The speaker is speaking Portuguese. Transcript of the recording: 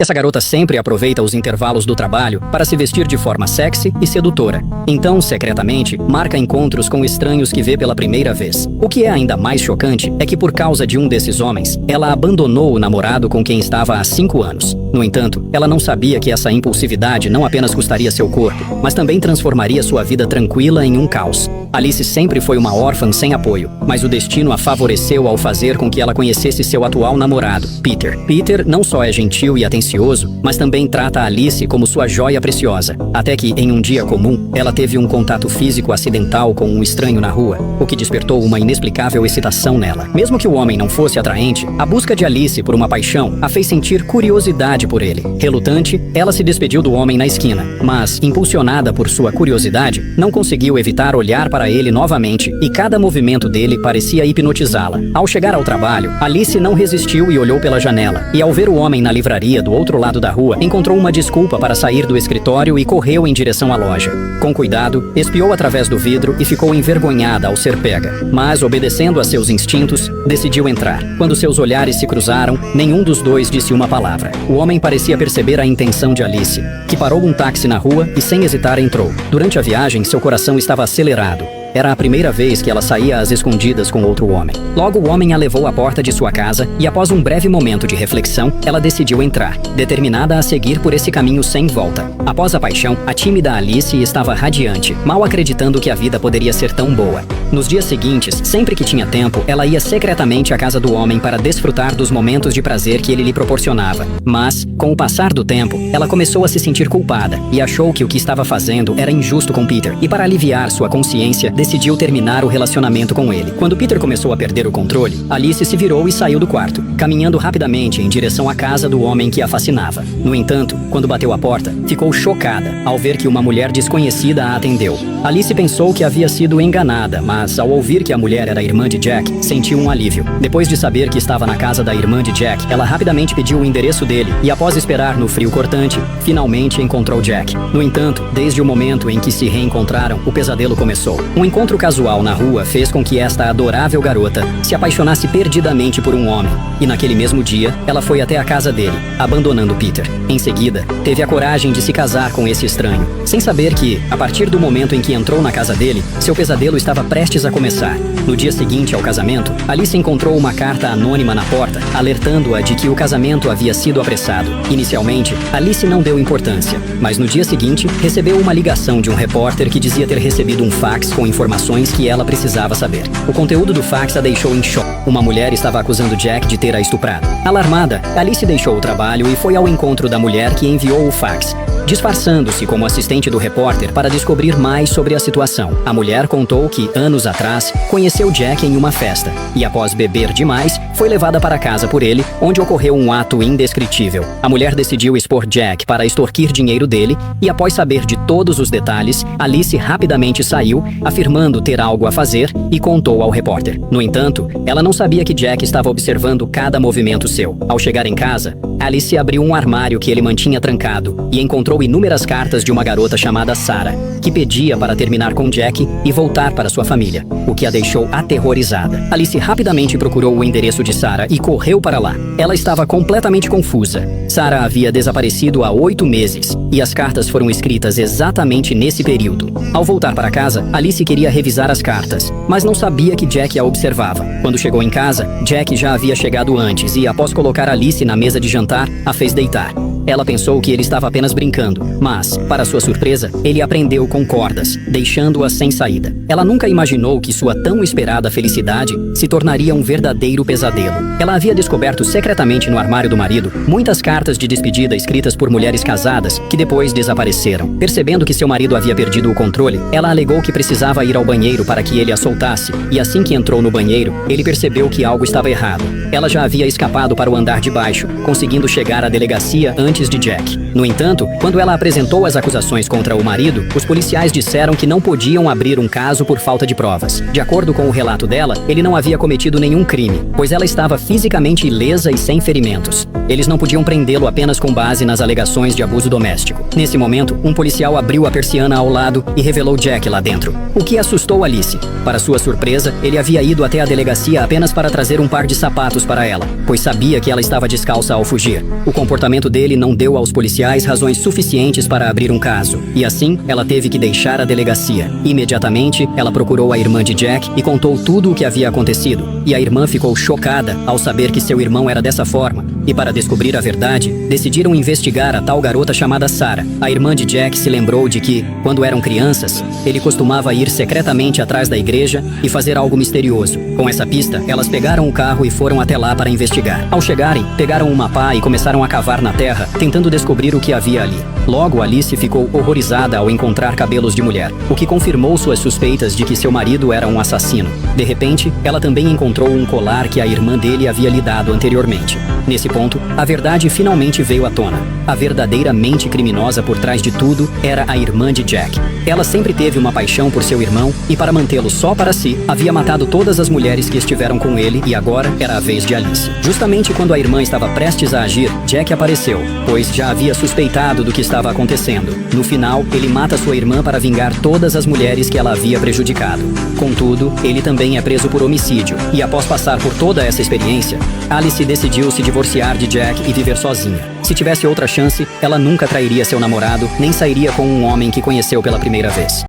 Essa garota sempre aproveita os intervalos do trabalho para se vestir de forma sexy e sedutora. Então, secretamente, marca encontros com estranhos que vê pela primeira vez. O que é ainda mais chocante é que, por causa de um desses homens, ela abandonou o namorado com quem estava há 5 anos. No entanto, ela não sabia que essa impulsividade não apenas custaria seu corpo, mas também transformaria sua vida tranquila em um caos. Alice sempre foi uma órfã sem apoio, mas o destino a favoreceu ao fazer com que ela conhecesse seu atual namorado, Peter. Peter não só é gentil e atencioso, mas também trata Alice como sua joia preciosa. Até que, em um dia comum, ela teve um contato físico acidental com um estranho na rua, o que despertou uma inexplicável excitação nela. Mesmo que o homem não fosse atraente, a busca de Alice por uma paixão a fez sentir curiosidade por ele. Relutante, ela se despediu do homem na esquina, mas, impulsionada por sua curiosidade, não conseguiu evitar olhar para ele novamente e cada movimento dele parecia hipnotizá-la. Ao chegar ao trabalho, Alice não resistiu e olhou pela janela, e ao ver o homem na livraria do outro lado da rua, encontrou uma desculpa para sair do escritório e correu em direção à loja. Com cuidado, espiou através do vidro e ficou envergonhada ao ser pega, mas, obedecendo a seus instintos, decidiu entrar. Quando seus olhares se cruzaram, nenhum dos dois disse uma palavra. O homem parecia perceber a intenção de Alice, que parou um táxi na rua e, sem hesitar, entrou. Durante a viagem, seu coração estava acelerado. Era a primeira vez que ela saía às escondidas com outro homem. Logo, o homem a levou à porta de sua casa e, após um breve momento de reflexão, ela decidiu entrar, determinada a seguir por esse caminho sem volta. Após a paixão, a tímida Alice estava radiante, mal acreditando que a vida poderia ser tão boa. Nos dias seguintes, sempre que tinha tempo, ela ia secretamente à casa do homem para desfrutar dos momentos de prazer que ele lhe proporcionava. Mas, com o passar do tempo, ela começou a se sentir culpada e achou que o que estava fazendo era injusto com Peter. E, para aliviar sua consciência, decidiu terminar o relacionamento com ele. Quando Peter começou a perder o controle, Alice se virou e saiu do quarto, caminhando rapidamente em direção à casa do homem que a fascinava. No entanto, quando bateu a porta, ficou chocada ao ver que uma mulher desconhecida a atendeu. Alice pensou que havia sido enganada, mas ao ouvir que a mulher era a irmã de Jack, sentiu um alívio. Depois de saber que estava na casa da irmã de Jack, ela rapidamente pediu o endereço dele e, após esperar no frio cortante, finalmente encontrou Jack. No entanto, desde o momento em que se reencontraram, o pesadelo começou. Um encontro casual na rua fez com que esta adorável garota se apaixonasse perdidamente por um homem, e naquele mesmo dia, ela foi até a casa dele, abandonando Peter. Em seguida, teve a coragem de se casar com esse estranho, sem saber que, a partir do momento em que entrou na casa dele, seu pesadelo estava prestes a começar. No dia seguinte ao casamento, Alice encontrou uma carta anônima na porta, alertando-a de que o casamento havia sido apressado. Inicialmente, Alice não deu importância, mas no dia seguinte, recebeu uma ligação de um repórter que dizia ter recebido um fax com informações que ela precisava saber. O conteúdo do fax a deixou em choque. Uma mulher estava acusando Jack de ter a estuprado. Alarmada, Alice deixou o trabalho e foi ao encontro da mulher que enviou o fax, disfarçando-se como assistente do repórter para descobrir mais sobre a situação. A mulher contou que, anos atrás, conheceu Jack em uma festa e, após beber demais, foi levada para casa por ele, onde ocorreu um ato indescritível. A mulher decidiu expor Jack para extorquir dinheiro dele e, após saber de todos os detalhes, Alice rapidamente saiu, afirmando ter algo a fazer, e contou ao repórter. No entanto, ela não sabia que Jack estava observando cada movimento seu. Ao chegar em casa, Alice abriu um armário que ele mantinha trancado e encontrou inúmeras cartas de uma garota chamada Sarah, que pedia para terminar com Jack e voltar para sua família, o que a deixou aterrorizada. Alice rapidamente procurou o endereço de Sarah e correu para lá. Ela estava completamente confusa. Sarah havia desaparecido há 8 meses e as cartas foram escritas exatamente nesse período. Ao voltar para casa, Alice queria revisar as cartas, mas não sabia que Jack a observava. Quando chegou em casa, Jack já havia chegado antes e, após colocar Alice na mesa de jantar, a fez deitar. Ela pensou que ele estava apenas brincando, mas, para sua surpresa, ele a prendeu com cordas, deixando-a sem saída. Ela nunca imaginou que sua tão esperada felicidade se tornaria um verdadeiro pesadelo. Ela havia descoberto secretamente no armário do marido muitas cartas de despedida escritas por mulheres casadas que depois desapareceram. Percebendo que seu marido havia perdido o controle, ela alegou que precisava ir ao banheiro para que ele a soltasse, e assim que entrou no banheiro, ele percebeu que algo estava errado. Ela já havia escapado para o andar de baixo, conseguindo chegar à delegacia antes de Jack. No entanto, quando ela apresentou as acusações contra o marido, os policiais disseram que não podiam abrir um caso por falta de provas. De acordo com o relato dela, ele não havia cometido nenhum crime, pois ela estava fisicamente ilesa e sem ferimentos. Eles não podiam prendê-lo apenas com base nas alegações de abuso doméstico. Nesse momento, um policial abriu a persiana ao lado e revelou Jack lá dentro, o que assustou Alice. Para sua surpresa, ele havia ido até a delegacia apenas para trazer um par de sapatos para ela, pois sabia que ela estava descalça ao fugir. O comportamento dele não deu aos policiais razões suficientes para abrir um caso, e assim, ela teve que deixar a delegacia. Imediatamente, ela procurou a irmã de Jack e contou tudo o que havia acontecido, e a irmã ficou chocada ao saber que seu irmão era dessa forma. E para descobrir a verdade, decidiram investigar a tal garota chamada Sarah. A irmã de Jack se lembrou de que, quando eram crianças, ele costumava ir secretamente atrás da igreja e fazer algo misterioso. Com essa pista, elas pegaram o carro e foram até lá para investigar. Ao chegarem, pegaram uma pá e começaram a cavar na terra, tentando descobrir o que havia ali. Logo, Alice ficou horrorizada ao encontrar cabelos de mulher, o que confirmou suas suspeitas de que seu marido era um assassino. De repente, ela também encontrou um colar que a irmã dele havia lhe dado anteriormente. Nesse ponto, a verdade finalmente veio à tona. A verdadeira mente criminosa por trás de tudo era a irmã de Jack. Ela sempre teve uma paixão por seu irmão e, para mantê-lo só para si, havia matado todas as mulheres que estiveram com ele e agora era a vez de Alice. Justamente quando a irmã estava prestes a agir, Jack apareceu, pois já havia suspeitado do que estava acontecendo. No final, ele mata sua irmã para vingar todas as mulheres que ela havia prejudicado. Contudo, ele também é preso por homicídio, e após passar por toda essa experiência, Alice decidiu se divorciar de Jack e viver sozinha. Se tivesse outra chance, ela nunca trairia seu namorado, nem sairia com um homem que conheceu pela primeira vez.